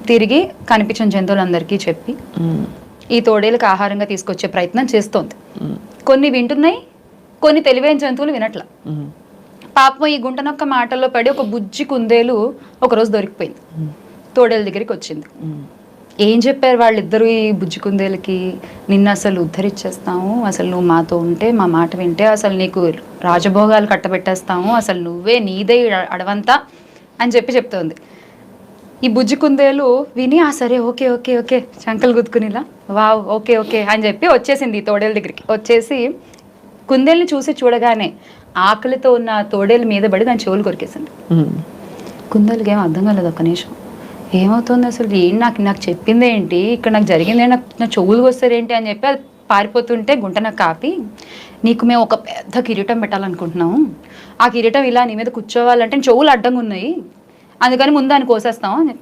తిరిగి కనిపించిన జంతువులందరికీ చెప్పి ఈ తోడేలకు ఆహారంగా తీసుకొచ్చే ప్రయత్నం చేస్తోంది. కొన్ని వింటున్నాయి, కొన్ని తెలివైన జంతువులు వినట్ల. పాపం ఈ గుంటనొక్క మాటల్లో పడి ఒక బుజ్జి కుందేలు ఒకరోజు దొరికిపోయింది. తోడేల దగ్గరికి వచ్చింది. ఏం చెప్పారు వాళ్ళిద్దరూ ఈ బుజ్జి కుందేలకి? నిన్ను అసలు ఉద్ధరించేస్తాము, అసలు నువ్వు మాతో ఉంటే, మా మాట వింటే అసలు నీకు రాజభోగాలు కట్టబెట్టేస్తాము, అసలు నువ్వే నీదే అడవంతా అని చెప్తోంది. ఈ బుజ్జి కుందేలు విని సరే ఓకే ఓకే ఓకే చంకలు గుద్దుకునిలా వావ్ ఓకే ఓకే అని చెప్పి వచ్చేసింది ఈ తోడేల దగ్గరికి. వచ్చేసి కుందేల్ని చూడగానే ఆకలితో ఉన్న తోడేలు మీద పడి దాని చెవులు కొరికేసింది. కుందేలుకి ఏం అర్థం కాలేదు. ఒక్క నిమిషం, ఏమవుతుంది అసలు, నాకు చెప్పింది ఏంటి, ఇక్కడ నాకు జరిగింది, నా చెవులు వస్తారేంటి అని చెప్పి అది పారిపోతుంటే గుంట నాకు కాపి, నీకు మేము ఒక పెద్ద కిరీటం పెట్టాలనుకుంటున్నాము, ఆ కిరీటం ఇలా నీ మీద కూర్చోవాలంటే చెవులు అడ్డంగా ఉన్నాయి, అందుకని ముందు దాన్ని కోసేస్తాం అని